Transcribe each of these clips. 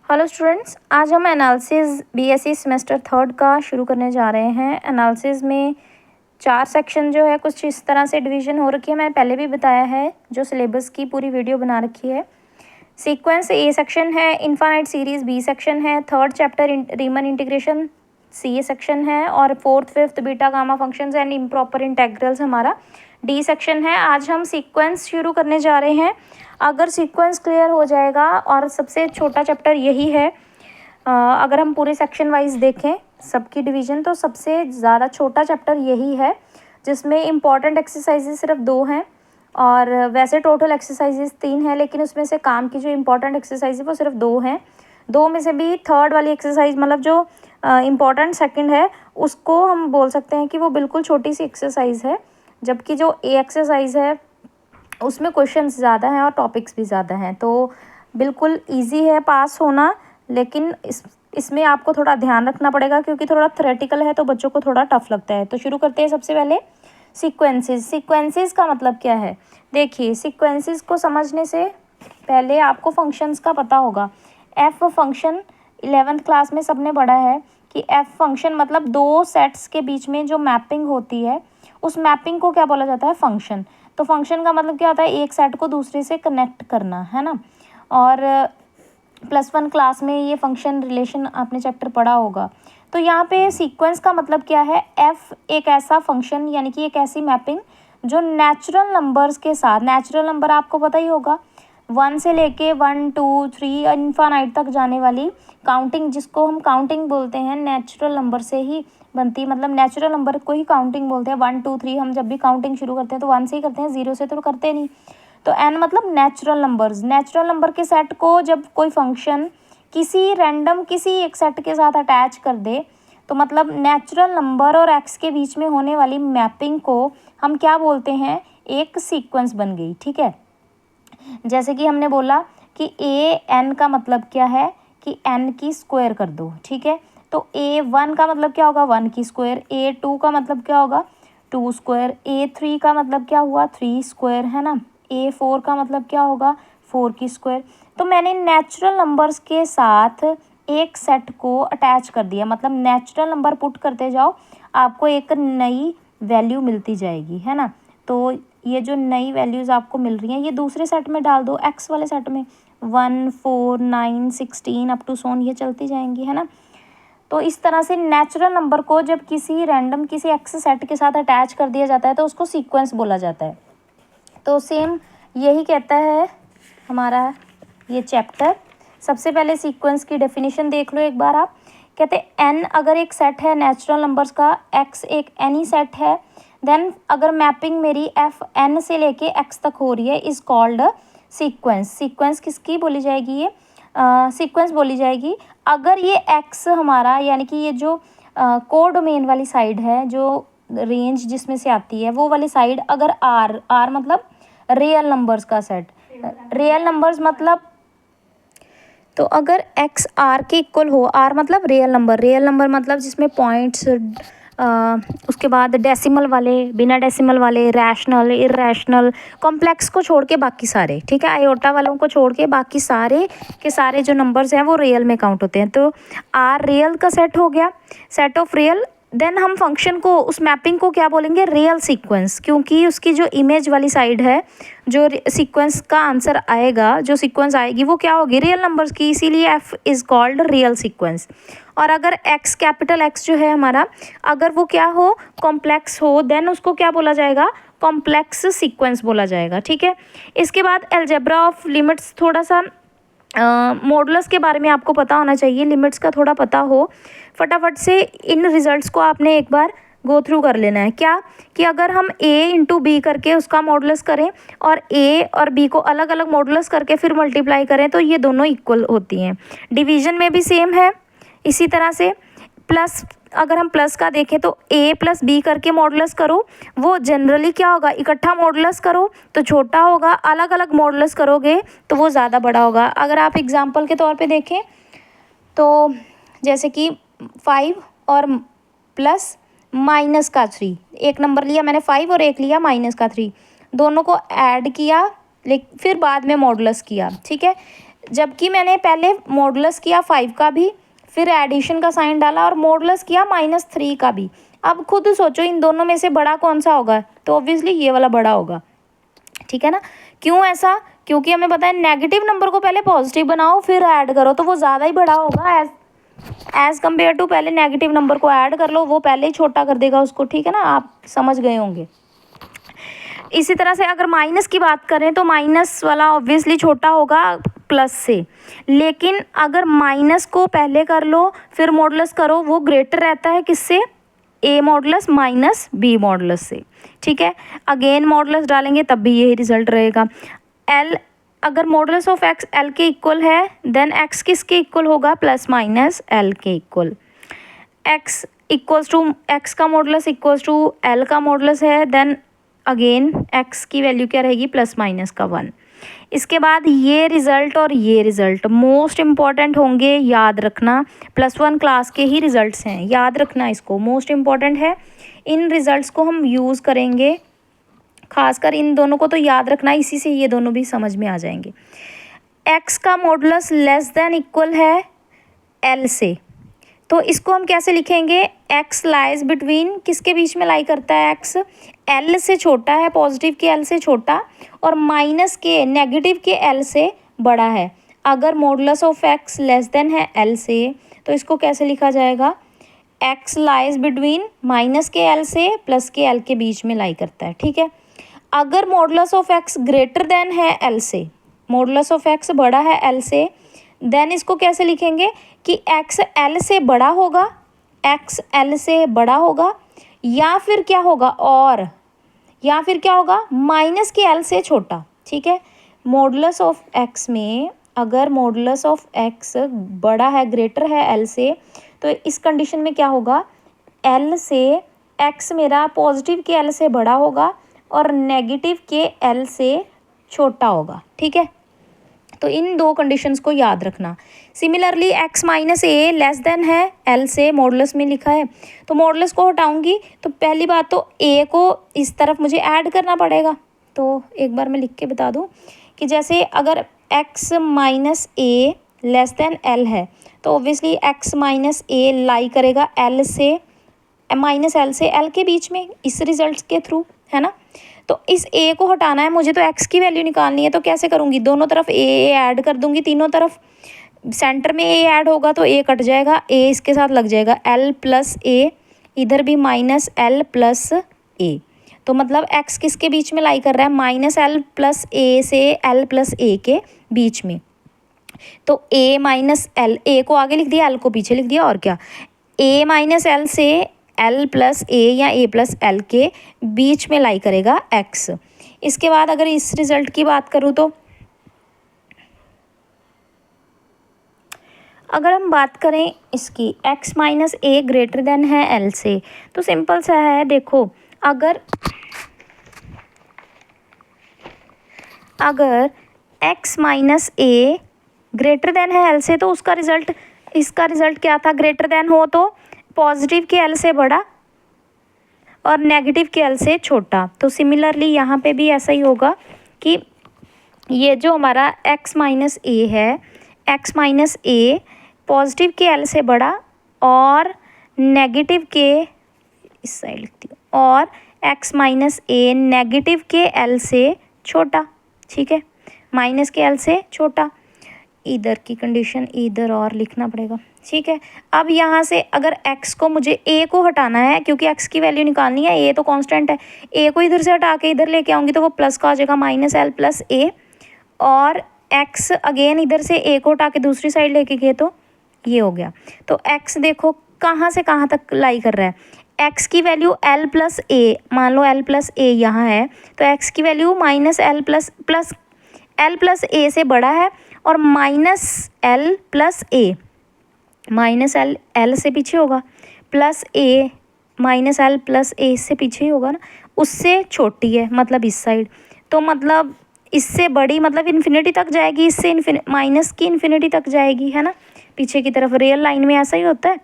Hello students, आज हम analysis BSc semester third का शुरू करने जा रहे हैं। एनालिसिस में 4 सेक्शन जो है कुछ इस तरह से डिवीजन हो रखी है। मैंने पहले भी बताया है, जो सिलेबस की पूरी वीडियो बना रखी है। सीक्वेंस ए सेक्शन है, इनफाइनाइट सीरीज बी सेक्शन है, third chapter Riemann integration C section है और fourth fifth beta gamma functions and improper integrals हमारा डी सेक्शन है। आज हम सीक्वेंस शुरू करने जा रहे हैं। अगर सीक्वेंस क्लियर हो जाएगा और सबसे छोटा चैप्टर यही है, अगर हम पूरे सेक्शन वाइज देखें सबकी डिवीज़न, तो सबसे ज़्यादा छोटा चैप्टर यही है, जिसमें इम्पॉर्टेंट एक्सरसाइजेज सिर्फ 2 हैं और वैसे टोटल एक्सरसाइजेज 3 हैं, लेकिन उसमें से काम की जो इम्पॉर्टेंट एक्सरसाइज है वो सिर्फ 2 हैं। 2 में से भी थर्ड वाली एक्सरसाइज, मतलब जो इम्पॉर्टेंट सेकंड है, उसको हम बोल सकते हैं कि वो बिल्कुल छोटी सी एक्सरसाइज है, जबकि जो ए एक्सरसाइज है उसमें क्वेश्चंस ज़्यादा हैं और टॉपिक्स भी ज़्यादा हैं। तो बिल्कुल इजी है पास होना, लेकिन इसमें आपको थोड़ा ध्यान रखना पड़ेगा क्योंकि थोड़ा थ्योरेटिकल है, तो बच्चों को थोड़ा टफ लगता है। तो शुरू करते हैं सबसे पहले सीक्वेंसेस। सीक्वेंसेस का मतलब क्या है? देखिए, सीक्वेंसेस को समझने से पहले आपको फंक्शंस का पता होगा। एफ फंक्शन 11th क्लास में सबने पढ़ा है कि एफ फंक्शन मतलब 2 सेट्स के बीच में जो मैपिंग होती है, उस मैपिंग को क्या बोला जाता है? फंक्शन। तो फंक्शन का मतलब क्या होता है? एक सेट को दूसरे से कनेक्ट करना, है ना। और +1 क्लास में ये फंक्शन रिलेशन आपने चैप्टर पढ़ा होगा। तो यहाँ पे सीक्वेंस का मतलब क्या है? एफ एक ऐसा फंक्शन, यानी कि एक ऐसी मैपिंग जो नेचुरल नंबर्स के साथ, नेचुरल नंबर आपको पता ही होगा, 1 से लेके 1 2 3 इनफाइनाइट तक जाने वाली काउंटिंग, जिसको हम काउंटिंग बोलते हैं, नेचुरल नंबर से ही बनती है। मतलब नेचुरल नंबर को ही काउंटिंग बोलते हैं। 1 2 3 हम जब भी काउंटिंग शुरू करते हैं तो 1 से ही करते हैं, 0 से तो करते नहीं। तो n मतलब नेचुरल नंबर्स। नेचुरल नंबर के सेट को जब कोई फंक्शन किसी रैंडम किसी एक सेट के साथ अटैच कर दे, तो मतलब नेचुरल नंबर और x के बीच में होने वाली मैपिंग को हम क्या बोलते हैं? एक सीक्वेंस बन गई, ठीक है। जैसे कि हमने बोला कि a n का मतलब क्या है कि n की स्क्वायर कर दो, ठीक है। तो a1 का मतलब क्या होगा? 1 की स्क्वायर। a2 का मतलब क्या होगा? 2 स्क्वायर। a3 का मतलब क्या हुआ? 3 स्क्वायर, है ना। a4 का मतलब क्या होगा? 4 की स्क्वायर। तो मैंने नेचुरल नंबर्स के साथ एक सेट को अटैच कर दिया, मतलब नेचुरल नंबर पुट करते जाओ, आपको एक नई वैल्यू मिलती जाएगी, है ना। तो ये जो नई वैल्यूज़ आपको मिल रही हैं, ये दूसरे सेट में डाल दो, एक्स वाले सेट में। 1 4 9 16 अप टू सोन ये चलती जाएंगी, है ना। तो इस तरह से नेचुरल नंबर को जब किसी रैंडम किसी एक्स सेट के साथ अटैच कर दिया जाता है तो उसको सीक्वेंस बोला जाता है। तो सेम यही कहता है हमारा ये चैप्टर। सबसे पहले सीक्वेंस की डेफिनेशन देख लो एक बार आप। कहते हैं n अगर एक सेट है नेचुरल नंबर्स का, x एक एनी सेट है, देन अगर मैपिंग मेरी एफ n से लेके x तक हो रही है, इज़ कॉल्ड सीक्वेंस। सीक्वेंस किसकी बोली जाएगी? ये सीक्वेंस बोली जाएगी अगर ये x हमारा, यानी कि ये जो कोडोमेन वाली साइड है, जो रेंज जिसमें से आती है वो वाली साइड, अगर r मतलब रियल नंबर्स का सेट, रियल नंबर्स मतलब, तो अगर x r के इक्वल हो, r मतलब रियल नंबर, रियल नंबर मतलब जिसमें पॉइंट्स, उसके बाद डेसिमल वाले, बिना डेसिमल वाले, रैशनल, इरैशनल, कॉम्प्लेक्स को छोड़ के बाकी सारे, ठीक है, आयोटा वालों को छोड़ के बाकी सारे के सारे जो नंबर्स हैं वो रियल में काउंट होते हैं। तो r रियल का सेट हो गया, सेट ऑफ रियल। देन हम फंक्शन को, उस मैपिंग को क्या बोलेंगे? रियल सीक्वेंस, क्योंकि उसकी जो इमेज वाली साइड है, जो सीक्वेंस का आंसर आएगा, जो सीक्वेंस आएगी वो क्या होगी? रियल नंबर्स की, इसीलिए f is called real sequence. और अगर x कैपिटल X जो है हमारा, अगर वो क्या हो? कॉम्प्लेक्स हो, देन उसको क्या बोला जाएगा? कॉम्प्लेक्स सीक्वेंस बोला जाएगा, ठीक है। इसके बाद अलजेब्रा ऑफ लिमिट्स, थोड़ा सा मॉडुलस के बारे में आपको पता होना चाहिए, लिमिट्स का थोड़ा पता हो। फटाफट से इन रिजल्ट्स को आपने एक बार गो थ्रू कर लेना है। क्या कि अगर हम a इंटू बी करके उसका मॉडुलस करें और a और b को अलग अलग मॉडुलस करके फिर मल्टीप्लाई करें, तो ये दोनों इक्वल होती हैं। डिवीजन में भी सेम है इसी तरह से। प्लस, अगर हम प्लस का देखें तो a प्लस बी करके मॉडुलस करो, वो जनरली क्या होगा? इकट्ठा मॉडुलस करो तो छोटा होगा, अलग अलग मॉडुलस करोगे तो वो ज़्यादा बड़ा होगा। अगर आप एग्जांपल के तौर पे देखें तो जैसे कि 5 और प्लस माइनस का 3, एक नंबर लिया मैंने 5 और एक लिया माइनस का 3, दोनों को ऐड किया, फिर बाद में मॉडुलस किया, ठीक है। जबकि मैंने पहले मॉडुलस किया 5 का भी, फिर एडिशन का साइन डाला और मॉडुलस किया -3 का भी। अब खुद सोचो इन दोनों में से बड़ा कौन सा होगा, तो ऑब्वियसली ये वाला बड़ा होगा, ठीक है ना। क्यों ऐसा, क्योंकि हमें पता है नेगेटिव नंबर को पहले पॉजिटिव बनाओ फिर ऐड करो तो वो ज़्यादा ही बड़ा होगा एज़ कम्पेयर टू पहले नेगेटिव नंबर को ऐड कर लो, वो पहले ही छोटा कर देगा उसको, ठीक है ना, आप समझ गए होंगे। इसी तरह से अगर माइनस की बात करें तो माइनस वाला ऑब्वियसली छोटा होगा प्लस से, लेकिन अगर माइनस को पहले कर लो फिर मॉडुलस करो, वो ग्रेटर रहता है किससे, ए मॉडुलस माइनस बी मॉडुलस से, ठीक है। अगेन मॉडुलस डालेंगे तब भी यही रिजल्ट रहेगा। एल, अगर मॉडुलस ऑफ एक्स एल के इक्वल है देन एक्स किसके इक्वल होगा, प्लस माइनस एल के equal. X equals to X का मॉडुलस इक्वल्स टू एल का मॉडुलस है, देन अगेन एक्स की वैल्यू क्या रहेगी, प्लस माइनस का 1। इसके बाद ये रिज़ल्ट और ये रिज़ल्ट मोस्ट इम्पॉर्टेंट होंगे, याद रखना, +1 क्लास के ही रिज़ल्ट्स हैं, याद रखना इसको, मोस्ट इम्पॉर्टेंट है। इन रिज़ल्ट्स को हम यूज़ करेंगे, खासकर इन दोनों को तो याद रखना, इसी से ये दोनों भी समझ में आ जाएंगे। एक्स का मॉडुलस लेस देन इक्वल है एल से, तो इसको हम कैसे लिखेंगे, एक्स लाइज बिटवीन, किसके बीच में लाई करता है एक्स, एल से छोटा है, पॉजिटिव के एल से छोटा और माइनस के नेगेटिव के एल से बड़ा है। अगर modulus of x less than है एल से तो इसको कैसे लिखा जाएगा, एक्स लाइज बिटवीन माइनस के एल से प्लस के एल के बीच में लाई करता है, ठीक है। अगर modulus of x greater than है एल से, मॉडुलस ऑफ एक्स बड़ा है एल से, देन इसको कैसे लिखेंगे कि एक्स एल से बड़ा होगा, एक्स एल से बड़ा होगा, या फिर क्या होगा, और या फिर क्या होगा, माइनस के एल से छोटा, ठीक है। मॉडुलस ऑफ एक्स में अगर मॉडुलस ऑफ एक्स बड़ा है, ग्रेटर है एल से, तो इस कंडीशन में क्या होगा, एल से एक्स मेरा पॉजिटिव के एल से बड़ा होगा और नेगेटिव के एल से छोटा होगा, ठीक है। तो इन दो कंडीशंस को याद रखना। सिमिलरली एक्स माइनस ए लेस देन है एल से, मॉडुलस में लिखा है, तो मॉडुलस को हटाऊंगी तो पहली बात तो ए को इस तरफ मुझे ऐड करना पड़ेगा। तो एक बार मैं लिख के बता दूं कि जैसे अगर एक्स माइनस ए लेस देन एल है तो ऑब्वियसली एक्स माइनस ए लाई करेगा एल से, माइनस एल से एल के बीच में, इस रिजल्ट के थ्रू, है ना। तो इस ए को हटाना है मुझे, तो एक्स की वैल्यू निकालनी है, तो कैसे करूँगी, दोनों तरफ ए ऐड कर दूँगी, तीनों तरफ सेंटर में ए ऐड होगा तो ए कट जाएगा, ए इसके साथ लग जाएगा, एल प्लस ए, इधर भी माइनस एल प्लस ए, तो मतलब एक्स किसके बीच में लाई कर रहा है, माइनस एल प्लस ए से एल प्लस ए के बीच में। तो ए माइनस एल, ए को आगे लिख दिया, एल को पीछे लिख दिया, और क्या, ए माइनस एल से एल प्लस ए या ए प्लस एल के बीच में लाई करेगा एक्स। इसके बाद अगर इस रिजल्ट की बात करूँ तो अगर हम बात करें इसकी, एक्स माइनस ए ग्रेटर देन है एल से, तो सिंपल सा है, देखो अगर एक्स माइनस ए ग्रेटर देन है एल से तो उसका रिजल्ट, इसका रिजल्ट क्या था, ग्रेटर देन हो तो पॉजिटिव के एल से बड़ा और नेगेटिव के एल से छोटा। तो सिमिलरली यहाँ पे भी ऐसा ही होगा कि ये जो हमारा एक्स माइनस ए है, एक्स माइनस ए पॉजिटिव के एल से बड़ा और नेगेटिव के, इस साइड लिखती हूँ, और एक्स माइनस ए नेगेटिव के एल से छोटा, ठीक है, माइनस के एल से छोटा, इधर की कंडीशन इधर और लिखना पड़ेगा, ठीक है। अब यहाँ से अगर x को मुझे a को हटाना है क्योंकि x की वैल्यू निकालनी है, a तो कांस्टेंट है, a को इधर से हटा के इधर लेके आऊँगी तो वो प्लस का हो जाएगा, माइनस एल प्लस ए, और x अगेन इधर से a को हटा के दूसरी साइड लेके गए तो ये हो गया। तो x देखो कहाँ से कहाँ तक लाई कर रहा है, x की वैल्यू l प्लस ए, मान लो l प्लस ए यहाँ है तो x की वैल्यू माइनस एल प्लस ए से बड़ा है और माइनस एल प्लस ए, माइनस एल से पीछे होगा, प्लस ए माइनस एल प्लस ए से पीछे ही होगा ना, उससे छोटी है मतलब इस साइड, तो मतलब इससे बड़ी मतलब इन्फिनिटी तक जाएगी, इससे माइनस की इन्फिनिटी तक जाएगी, है ना, पीछे की तरफ रियल लाइन में ऐसा ही होता है।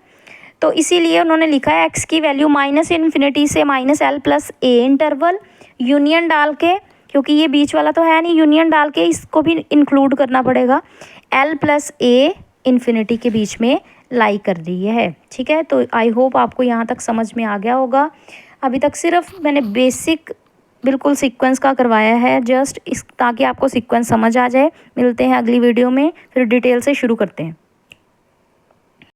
तो इसीलिए उन्होंने लिखा है एक्स की वैल्यू माइनस इन्फिनिटी से माइनस एल प्लस ए इंटरवल, यूनियन डाल के, क्योंकि ये बीच वाला तो है नहीं, यूनियन डाल के इसको भी इंक्लूड करना पड़ेगा, L प्लस A इन्फिनिटी के बीच में लाई कर रही है। ठीक है, तो आई होप आपको यहाँ तक समझ में आ गया होगा। अभी तक सिर्फ मैंने बेसिक बिल्कुल सीक्वेंस का करवाया है, जस्ट इस ताकि आपको सीक्वेंस समझ आ जाए। मिलते हैं अगली वीडियो में, फिर डिटेल से शुरू करते हैं।